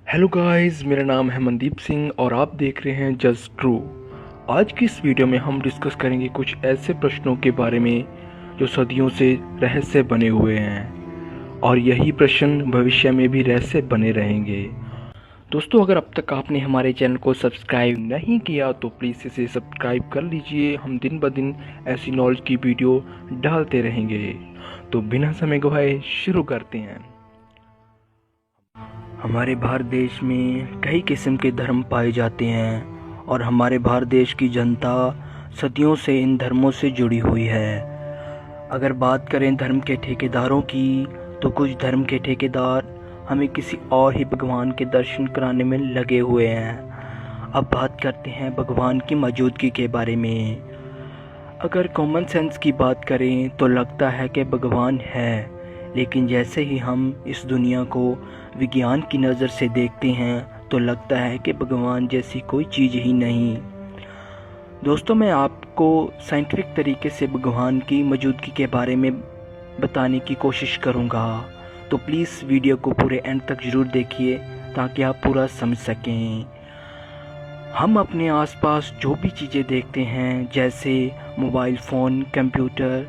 Hello guys, मेरा नाम है मनदीप सिंह और आप देख रहे हैं जस्ट ट्रू। आज की इस वीडियो में हम डिस्कस करेंगे कुछ ऐसे प्रश्नों के बारे में जो सदियों से रहस्य बने हुए हैं और यही प्रश्न भविष्य में भी रहस्य बने रहेंगे। दोस्तों, अगर अब तक आपने हमारे चैनल को सब्सक्राइब नहीं किया तो प्लीज़ इसे सब्सक्राइब कर लीजिए। हम दिन ब दिन ऐसी नॉलेज की वीडियो डालते रहेंगे। तो बिना समय गवाए शुरू करते हैं। हमारे भारत देश में कई किस्म के धर्म पाए जाते हैं और हमारे भारत देश की जनता सदियों से इन धर्मों से जुड़ी हुई है। अगर बात करें धर्म के ठेकेदारों की, तो कुछ धर्म के ठेकेदार हमें किसी और ही भगवान के दर्शन कराने में लगे हुए हैं। अब बात करते हैं भगवान की मौजूदगी के बारे में। अगर कॉमन सेंस की बात करें तो लगता है कि भगवान है, लेकिन जैसे ही हम इस दुनिया को विज्ञान की नज़र से देखते हैं तो लगता है कि भगवान जैसी कोई चीज़ ही नहीं। दोस्तों, मैं आपको साइंटिफिक तरीके से भगवान की मौजूदगी के बारे में बताने की कोशिश करूंगा, तो प्लीज़ वीडियो को पूरे एंड तक ज़रूर देखिए ताकि आप पूरा समझ सकें। हम अपने आसपास जो भी चीज़ें देखते हैं, जैसे मोबाइल फ़ोन, कंप्यूटर,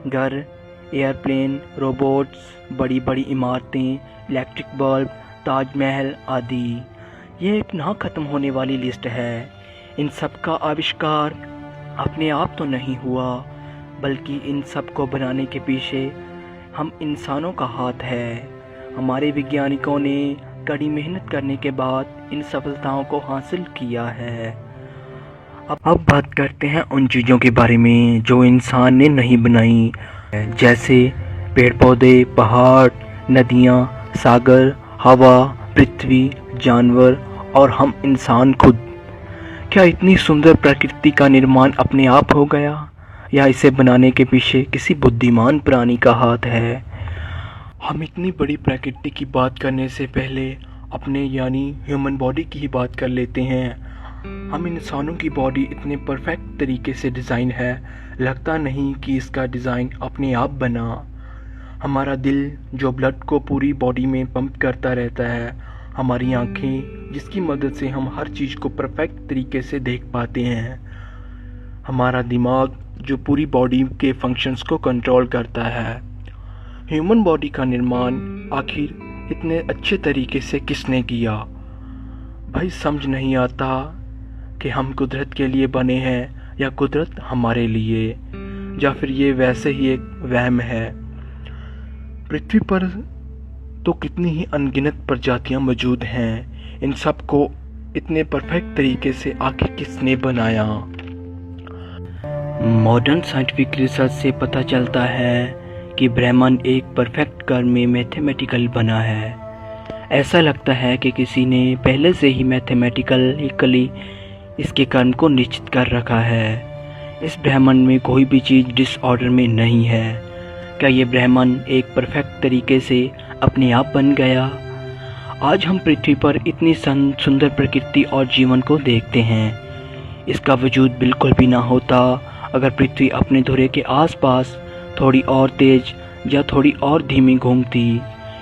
घर, एयरप्लेन, रोबोट्स, बड़ी बड़ी इमारतें, इलेक्ट्रिक बल्ब, ताजमहल आदि, ये एक ना ख़त्म होने वाली लिस्ट है। इन सब का आविष्कार अपने आप तो नहीं हुआ, बल्कि इन सब को बनाने के पीछे हम इंसानों का हाथ है। हमारे वैज्ञानिकों ने कड़ी मेहनत करने के बाद इन सफलताओं को हासिल किया है। अब बात करते हैं उन चीज़ों के बारे में जो इंसान ने नहीं बनाई, जैसे पेड़ पौधे, पहाड़, नदियाँ, सागर, हवा, पृथ्वी, जानवर और हम इंसान खुद। क्या इतनी सुंदर प्रकृति का निर्माण अपने आप हो गया, या इसे बनाने के पीछे किसी बुद्धिमान प्राणी का हाथ है? हम इतनी बड़ी प्रकृति की बात करने से पहले अपने यानी ह्यूमन बॉडी की ही बात कर लेते हैं। हम इंसानों की बॉडी इतने परफेक्ट तरीके से डिज़ाइन है, लगता नहीं कि इसका डिज़ाइन अपने आप बना। हमारा दिल जो ब्लड को पूरी बॉडी में पंप करता रहता है, हमारी आँखें जिसकी मदद से हम हर चीज़ को परफेक्ट तरीके से देख पाते हैं, हमारा दिमाग जो पूरी बॉडी के फंक्शंस को कंट्रोल करता है। ह्यूमन बॉडी का निर्माण आखिर इतने अच्छे तरीके से किसने किया? भाई, समझ नहीं आता कि हम कुदरत के लिए बने हैं या कुदरत हमारे लिए, या फिर ये वैसे ही एक वहम है। पृथ्वी पर तो कितनी ही अनगिनत प्रजातियां मौजूद हैं, इन सब को इतने परफेक्ट तरीके से आखिर किसने बनाया? मॉडर्न साइंटिफिक रिसर्च से पता चलता है कि ब्रह्मांड एक परफेक्ट कर्म में मैथमेटिकल बना है। ऐसा लगता है कि किसी ने पहले से ही मैथमेटिकली इसके कर्म को निश्चित कर रखा है। इस ब्रह्मांड में कोई भी चीज़ डिसऑर्डर में नहीं है। क्या ये ब्रह्मांड एक परफेक्ट तरीके से अपने आप बन गया? आज हम पृथ्वी पर इतनी सुंदर प्रकृति और जीवन को देखते हैं। इसका वजूद बिल्कुल भी ना होता अगर पृथ्वी अपने धुरे के आसपास थोड़ी और तेज या थोड़ी और धीमी घूमती,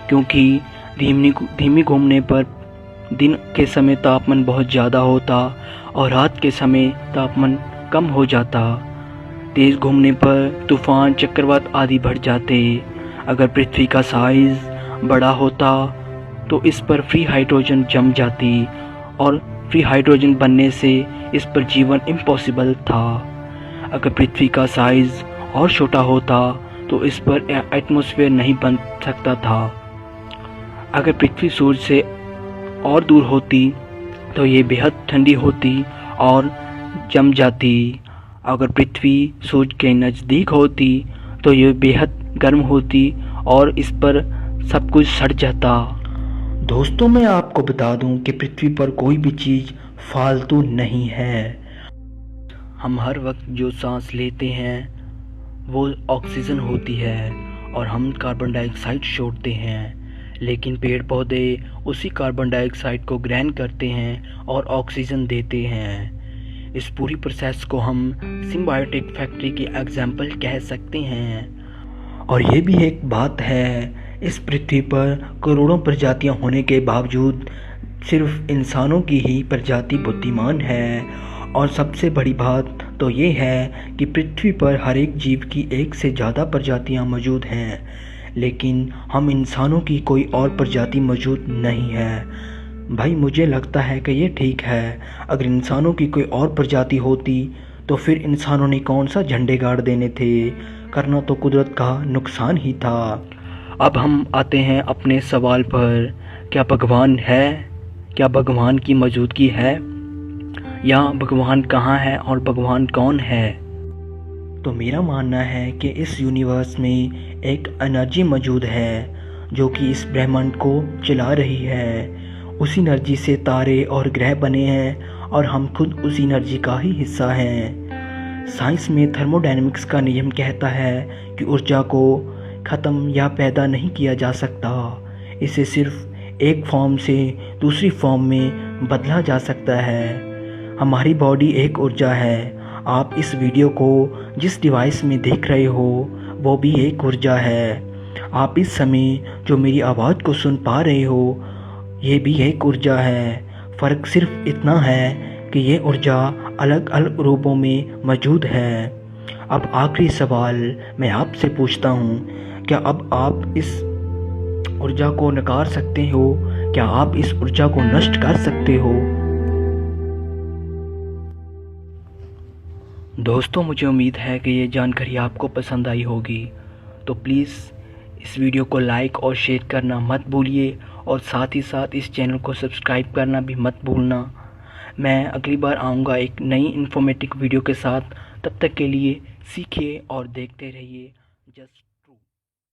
क्योंकि धीमी घूमने पर दिन के समय तापमान बहुत ज़्यादा होता और रात के समय तापमान कम हो जाता। तेज़ घूमने पर तूफान, चक्रवात आदि बढ़ जाते। अगर पृथ्वी का साइज़ बड़ा होता तो इस पर फ्री हाइड्रोजन जम जाती और फ्री हाइड्रोजन बनने से इस पर जीवन इम्पॉसिबल था। अगर पृथ्वी का साइज़ और छोटा होता तो इस पर एटमॉस्फेयर नहीं बन सकता था। अगर पृथ्वी सूर्य से और दूर होती तो ये बेहद ठंडी होती और जम जाती। अगर पृथ्वी सूर्य के नज़दीक होती तो ये बेहद गर्म होती और इस पर सब कुछ सड़ जाता। दोस्तों, मैं आपको बता दूं कि पृथ्वी पर कोई भी चीज़ फालतू नहीं है। हम हर वक्त जो सांस लेते हैं वो ऑक्सीजन होती है और हम कार्बन डाइऑक्साइड छोड़ते हैं, लेकिन पेड़ पौधे उसी कार्बन डाइऑक्साइड को ग्रहण करते हैं और ऑक्सीजन देते हैं। इस पूरी प्रोसेस को हम सिम्बायोटिक फैक्ट्री की एग्जाम्पल कह सकते हैं। और ये भी एक बात है, इस पृथ्वी पर करोड़ों प्रजातियां होने के बावजूद सिर्फ इंसानों की ही प्रजाति बुद्धिमान है। और सबसे बड़ी बात तो ये है कि पृथ्वी पर हर एक जीव की एक से ज़्यादा प्रजातियां मौजूद हैं, लेकिन हम इंसानों की कोई और प्रजाति मौजूद नहीं है। भाई मुझे लगता है कि ये ठीक है। अगर इंसानों की कोई और प्रजाति होती तो फिर इंसानों ने कौन सा झंडे गाड़ देने थे, करना तो कुदरत का नुकसान ही था। अब हम आते हैं अपने सवाल पर, क्या भगवान है? क्या भगवान की मौजूदगी है? या भगवान कहाँ है और भगवान कौन है? तो मेरा मानना है कि इस यूनिवर्स में एक एनर्जी मौजूद है जो कि इस ब्रह्मांड को चला रही है। उसी एनर्जी से तारे और ग्रह बने हैं और हम खुद उसी एनर्जी का ही हिस्सा हैं। साइंस में थर्मोडायनेमिक्स का नियम कहता है कि ऊर्जा को ख़त्म या पैदा नहीं किया जा सकता, इसे सिर्फ एक फॉर्म से दूसरी फॉर्म में बदला जा सकता है। हमारी बॉडी एक ऊर्जा है। आप इस वीडियो को जिस डिवाइस में देख रहे हो वो भी एक ऊर्जा है। आप इस समय जो मेरी आवाज़ को सुन पा रहे हो ये भी एक ऊर्जा है। फ़र्क सिर्फ इतना है कि ये ऊर्जा अलग अलग रूपों में मौजूद है। अब आखिरी सवाल मैं आपसे पूछता हूँ, क्या अब आप इस ऊर्जा को नकार सकते हो? क्या आप इस ऊर्जा को नष्ट कर सकते हो? दोस्तों मुझे उम्मीद है कि ये जानकारी आपको पसंद आई होगी, तो प्लीज़ इस वीडियो को लाइक और शेयर करना मत भूलिए और साथ ही साथ इस चैनल को सब्सक्राइब करना भी मत भूलना। मैं अगली बार आऊँगा एक नई इन्फॉर्मेटिव वीडियो के साथ। तब तक के लिए सीखिए और देखते रहिए जस्ट